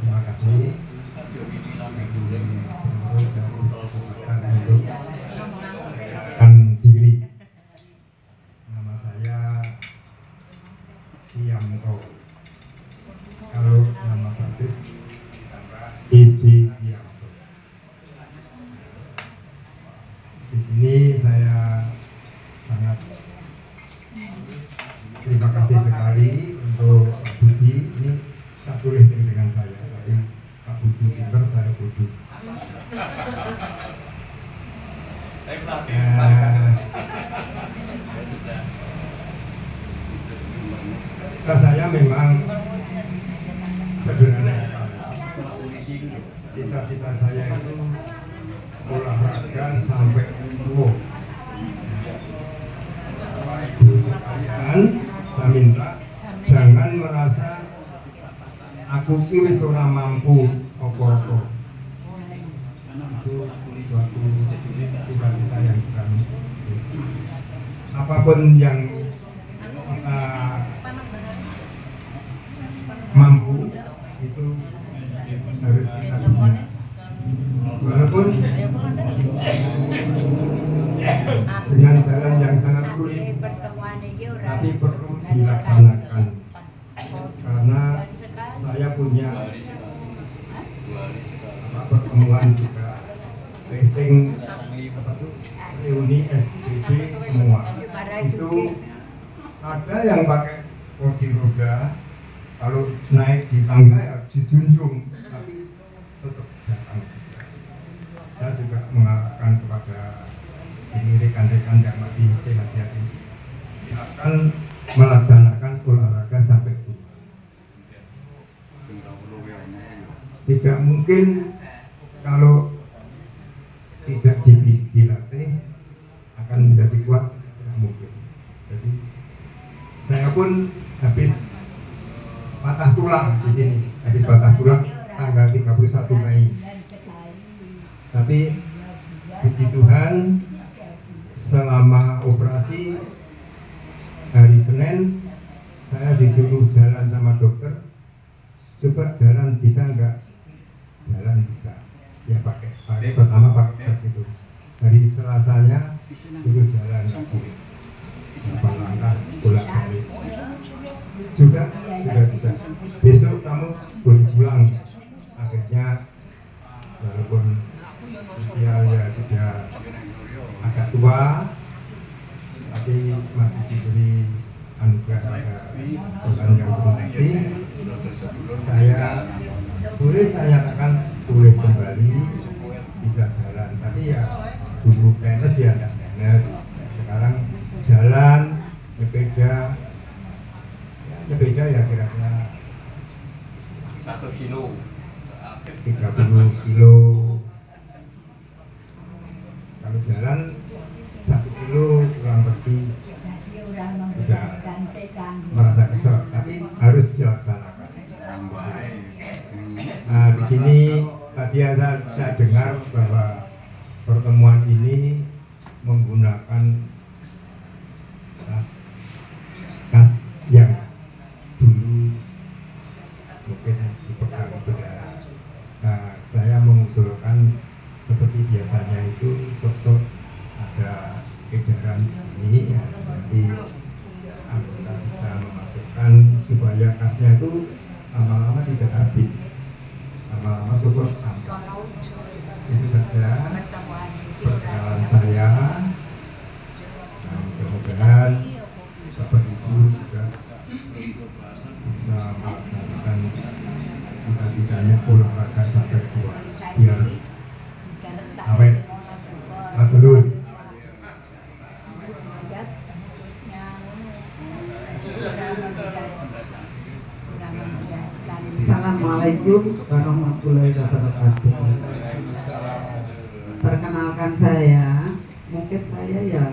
terima kasih. Diri. Nama saya Siamto. Kalau nama baptis Ibi Siamto. Di sini saya sangat terima kasih sekali untuk Pak Budi. Ini satu listing dengan saya, tapi Pak Budi pinter, saya bodoh. cita-cita saya itu olahraga sampai tua. Ibu sekalian, saya minta jangan merasa aku ki wis ora mampu apa-apa. Itu suatu cita-cita yang kami. Apapun yang mampu itu harus kita punya. Walaupun dengan jalan yang sangat sulit, tapi perlu dilaksanakan. Karena saya punya pertemuan juga rating reuni SPB semua. Itu ada yang pakai kursi roda, kalau naik di tangga ya dijunjung, tapi tetap datang. Saya juga mengarahkan kepada ini rekan-rekan yang masih sehat-sehat ini, silakan melaksanakan olahraga sampai tua. Tidak mungkin kalau tidak dilatih akan menjadi kuat, tidak mungkin. Jadi saya pun habis patah tulang di sini, habis patah tulang tanggal 31 Mei. Tapi puji Tuhan selama operasi hari Senin saya disuruh jalan sama dokter, coba jalan bisa enggak? Jalan bisa. Ya pakai pertama pakai itu. Hari Selasanya suruh jalan lagi. 8 langkah bolak-balik. Sudah bisa. Besok kamu boleh pulang. Akhirnya walaupun usia ya sudah agak tua, tapi masih diberi anugerah pada Tuhan yang terpenting. Saya nyatakan boleh kembali bisa jalan, tapi ya dulu tenis ya enggak tenis, sekarang jalan, sepeda ya kira-kira 1 kilo 30 kilo. Kalau jalan 1 kilo kurang lebih sudah merasa kesel, tapi harus dilaksanakan. Nah, di sini tadi saya dengar bahwa pertemuan ini menggunakan kas yang dulu mungkin dipegang bendera. Nah, saya mengusulkan seperti biasanya itu sok-sok ada edaran ini ya, nanti anggota bisa memasukkan supaya kasnya itu lama-lama tidak habis, lama-lama syukur tambah. Itu saja perkenalan saya, dan mudah-mudahan Bapak Ibu juga bisa melaksanakan cita-citanya olahraga sampai tua, biar awet. Matur. Assalamualaikum warahmatullahi wabarakatuh. Perkenalkan saya, mungkin saya ya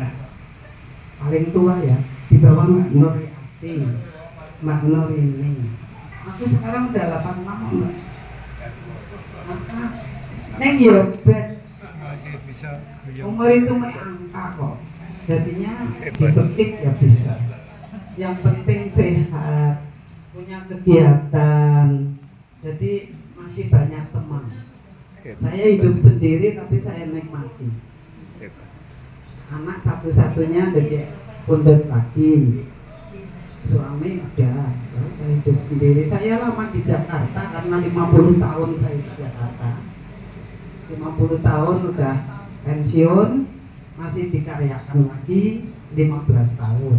paling tua ya, di bawah Mbak Nur Yati, Mbak Nur ini. Aku sekarang udah 86 Mbak. Neng yobet, umur itu mek angka kok. Jadinya disuntik ya bisa. Yang penting sehat, punya kegiatan, jadi masih banyak teman. Saya hidup sendiri tapi saya nikmati. Anak satu-satunya dari pundut lagi, suami udah, saya hidup sendiri. Saya lama di Jakarta karena 50 tahun saya di Jakarta. 50 tahun udah pensiun, masih dikaryakan lagi 15 tahun.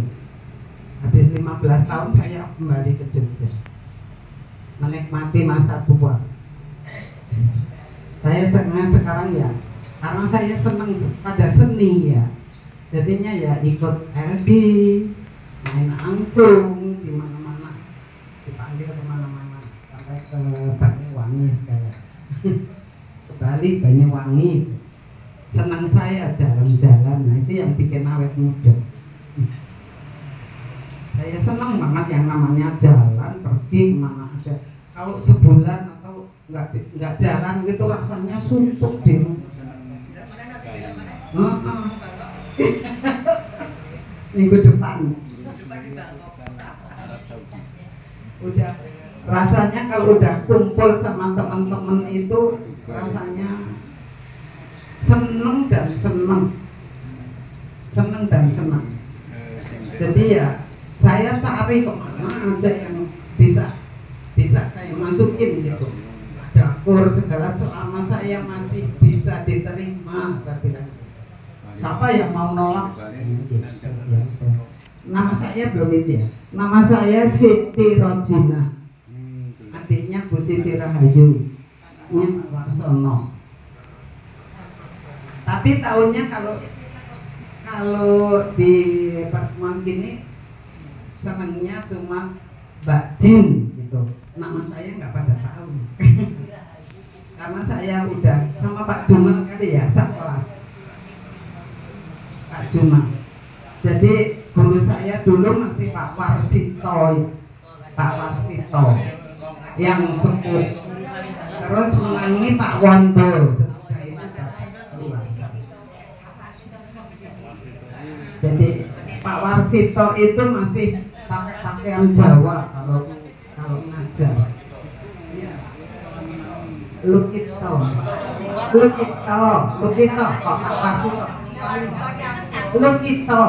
Habis 15 tahun saya kembali ke Jogja, menikmati masa tua. Saya sekarang ya, karena saya senang pada seni ya, jadinya ya ikut RD, main angklung di mana-mana, dipanggil kemana-mana, sampai ke Banyuwangi segala. ke Bali, Banyuwangi. Senang saya jalan-jalan, nah itu yang bikin awet muda. Saya senang banget yang namanya jalan, pergi kemana aja. Kalau sebulan atau nggak jalan gitu rasanya suntuk deh. Minggu depan. Udah rasanya kalau udah kumpul sama teman-teman itu rasanya seneng dan seneng. Jadi ya saya cari kemana aja yang bisa saya masukin gitu. Dapur segala selama saya masih bisa diterima, saya bilang. Siapa yang mau nolak? Nama saya belum itu ya. Nama saya Siti Rojina. Adiknya Bu Siti Rahayu. Ini Pak Warsono. Tapi tahunnya kalau di pertemuan gini senengnya cuma Mbak Jin gitu. Nama saya nggak pada tahu. Karena saya udah sama Pak Juma kali ya, sekelas. Pak Juma. Jadi guru saya dulu masih Pak Warsito yang sepuh. Terus menangi Pak Wondo. Setelah itu jadi Pak Warsito itu masih pakai pakaian Jawa kalau ngajar. Lukito kok Pak Warsito. Lukito.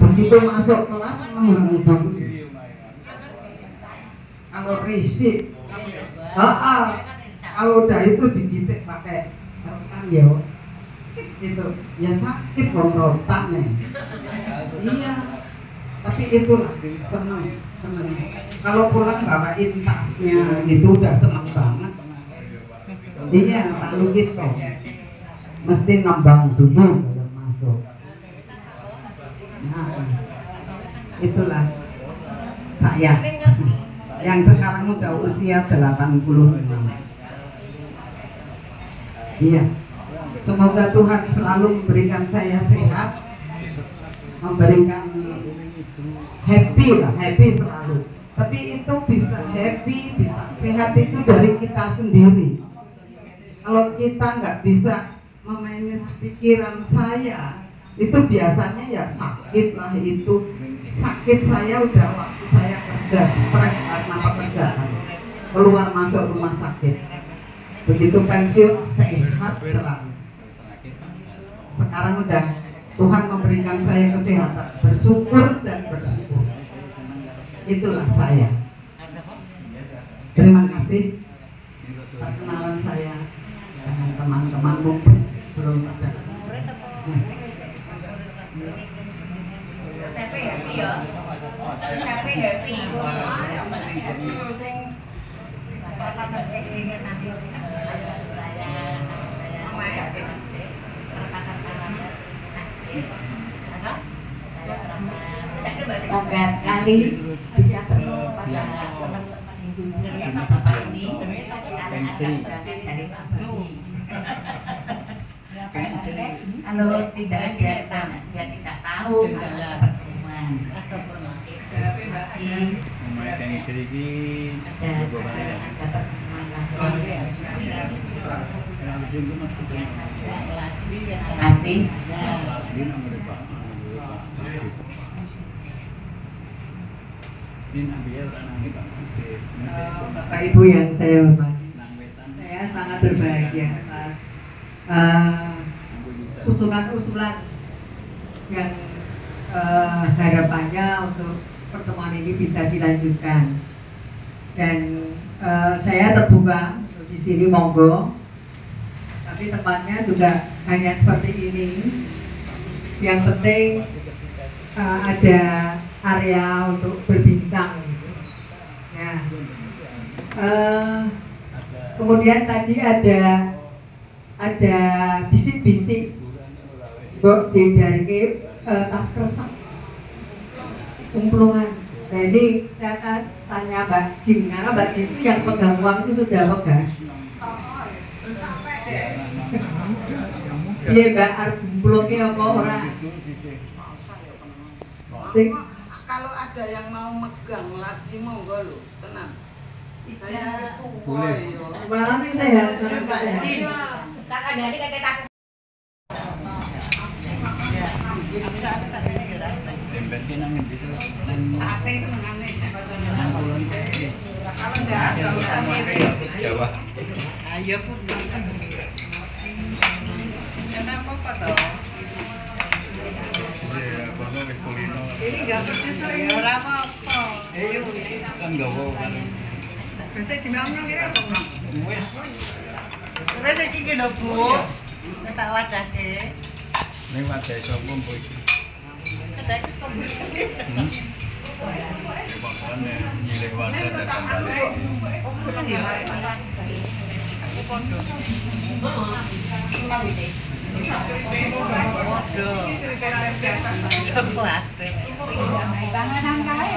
Begitu masuk kelas menghadang. Kalau risik, kalau udah itu digitik pakai rotan ya, itu ya sakit rotan nih. Iya, tapi itulah seneng. Kalau pulang bawain tasnya gitu udah seneng banget. Iya, Pak Lukito mesti nambang dulu kalau masuk. Nah, itulah saya yang sekarang udah usia 86. Iya, semoga Tuhan selalu memberikan saya sehat, memberikan happy selalu. Tapi itu bisa happy, bisa sehat itu dari kita sendiri. Kalau kita nggak bisa memanage pikiran saya, itu biasanya ya sakit lah itu. Sakit saya udah waktu saya kerja, stres karena pekerjaan, keluar masuk rumah sakit. Begitu pensiun sehat selalu. Sekarang udah Tuhan memberikan saya kesehatan, bersyukur dan bersyukur. Itulah saya. Terima kasih perkenalan saya dengan teman-temanmu belum ada. Siapa happy ya? Siapa happy? Bangga sekali bisa bertemu pada teman-teman Indonesia seperti ini. Dari Pak Budi. Kalau tidak ada, dia tidak tahu ada pertemuan. Ada pertemuan lagi. Terima kasih. Bapak Ibu yang saya hormati, saya sangat berbahagia atas usulan-usulan yang harapannya untuk pertemuan ini bisa dilanjutkan. Dan saya terbuka di sini, monggo. Tapi tempatnya juga hanya seperti ini. Yang penting ada area untuk berbincang. Nah, kemudian tadi ada bisik-bisik dari tas kresek kumpulan. Nah ini saya tanya Mbak Jin, karena Mbak Jin itu yang pegang uang itu sudah pegang. Piye Mbak arep bloke apa ora? Sing Kalau ada yang mau megang lagi monggo lho, tenang. Saya boleh. Mana nih sehat barang Pak ya? Tak ada ini kakek tak. Tempe nang ndi to? sate senengane. Nang kulon. Kalau enggak ada urusannya. Jawa. Ayo pun. Ya apa-apa toh. Ini enggak pedes lagi. Ora apa-apa. Kan gawa kan. Bisa diomong kira apa? Wes. Wes iki ki lho, Bu. Wis tak wadahke. Ning wadah sapa mbok iki? Kedake stop. Makane nyilih wadah datang balik. Panganan kae.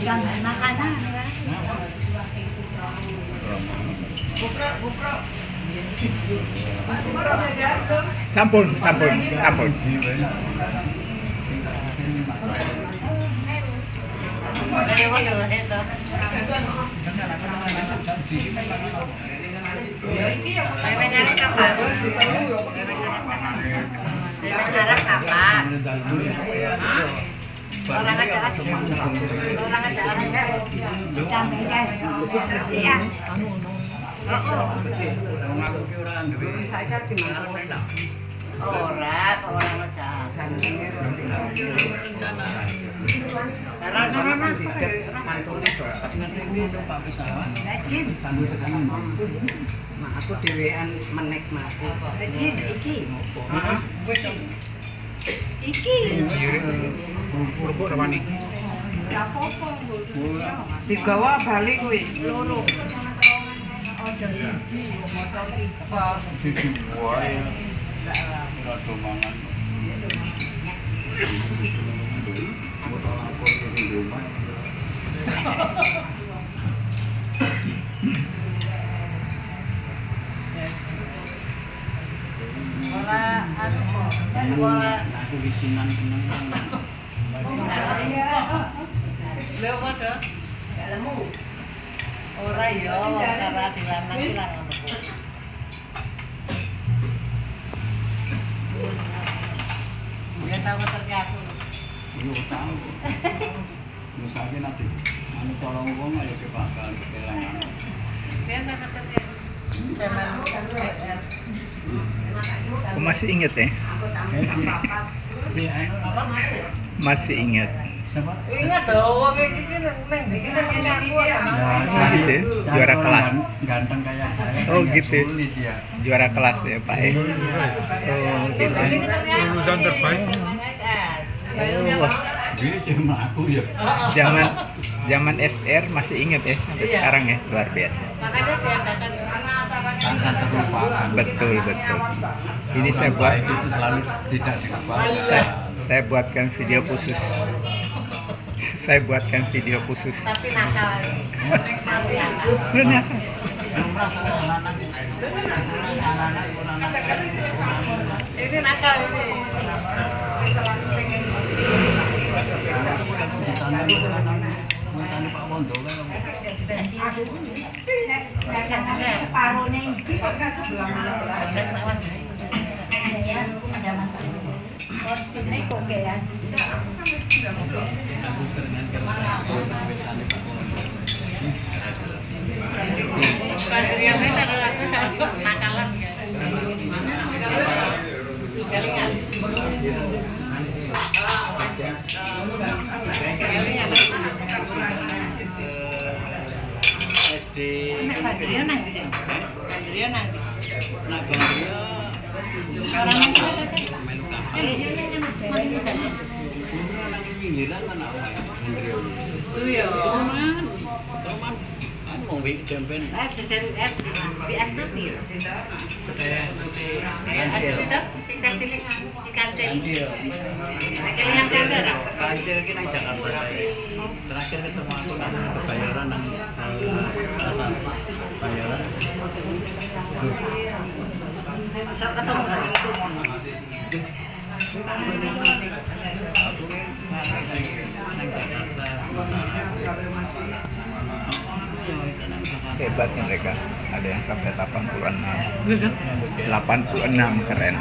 Jangan makanan ya. Sampun. Orang aja. Iya. Orang aja. Aku dhewean menikmati. Iki. Kerupuk rawani. Digawa bali kuwi. Loro. Wae. Rada mangan. Aku wisinan seneng. Lha padha. Gak lemu. Ora ya, cara dilanang ki lan ngono. Ya tau ngeterke aku. Yo tahu. Yo sakit nanti. Anu tolong wong ayo bakal kelangan. Dia tak ngeterke. Zaman Aku masih inget ya? Masih inget. ingat dong, wong iki ki ning ndi ki ning aku. Oh gitu, juara kelas. Ganteng kayak saya. Oh gitu, dia. juara kelas ya Pak ya. Oh gitu. Lulusan terbaik. Oh, Dia cuma aku ya. zaman SR masih inget ya sampai sekarang ya, luar biasa. Makanya diadakan Sangat terlupakan. Betul. Ini saya buat, Itu selalu tidak dikembali. saya buatkan video khusus. Saya buatkan video khusus. tapi nakal. Benar. Ini nakal ini. Terakhir ketemu aku kan kebayaran nang Bayaran Hebat nih mereka, ada yang sampai 86. 86 keren.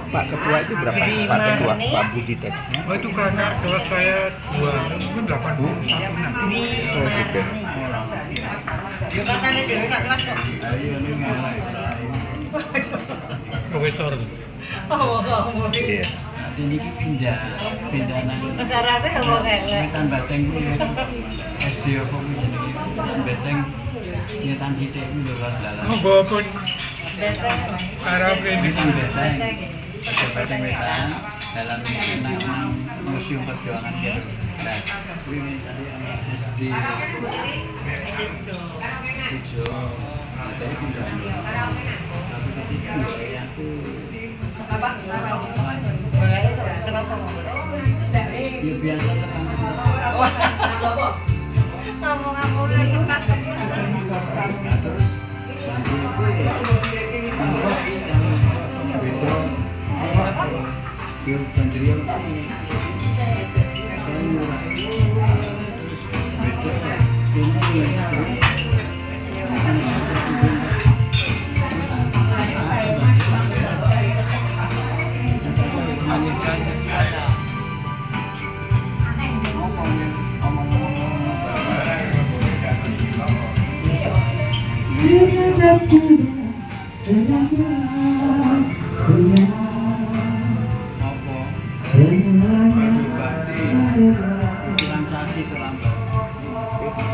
Pak Ketua itu berapa? Pak Ketua, Pak Budi tadi. Oh itu kakak kelas saya 2, mungkin 81 nanti. Oh gitu. Profesor. Iya. Ini pindah nang. Masyarakat yang mau kayak Kan Bateng kuwi SD apa kuwi jenenge? Bateng nyetan sithik kuwi lho dalan. Oh bawa pun. Arab ini. Bateng wetan dalan nang museum perjuangan gitu. Nah, kuwi tadi anak SD. Tujuh. Ada pindah. Tapi ketika aku ya biasa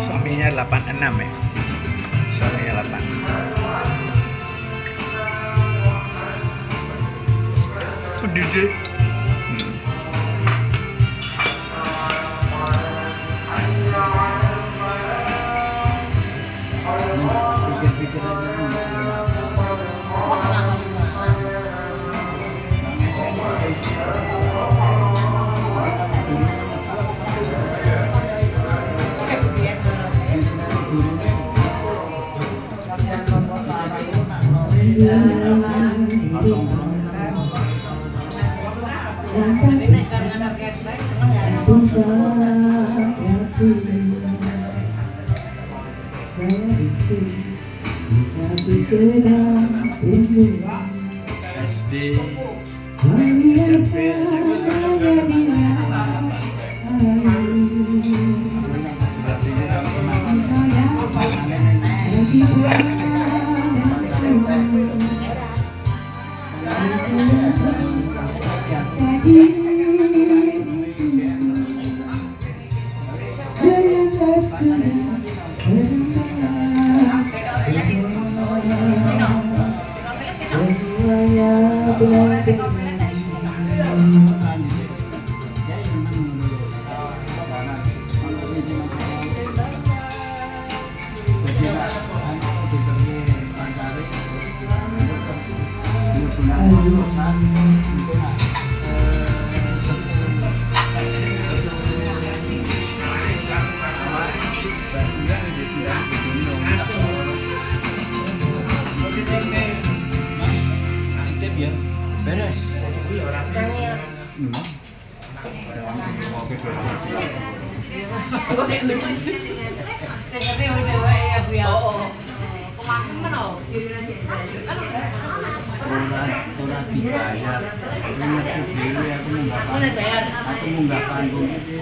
Suaminya 86 ya. Suaminya 8. Sedih. Aku munggah panggung iki.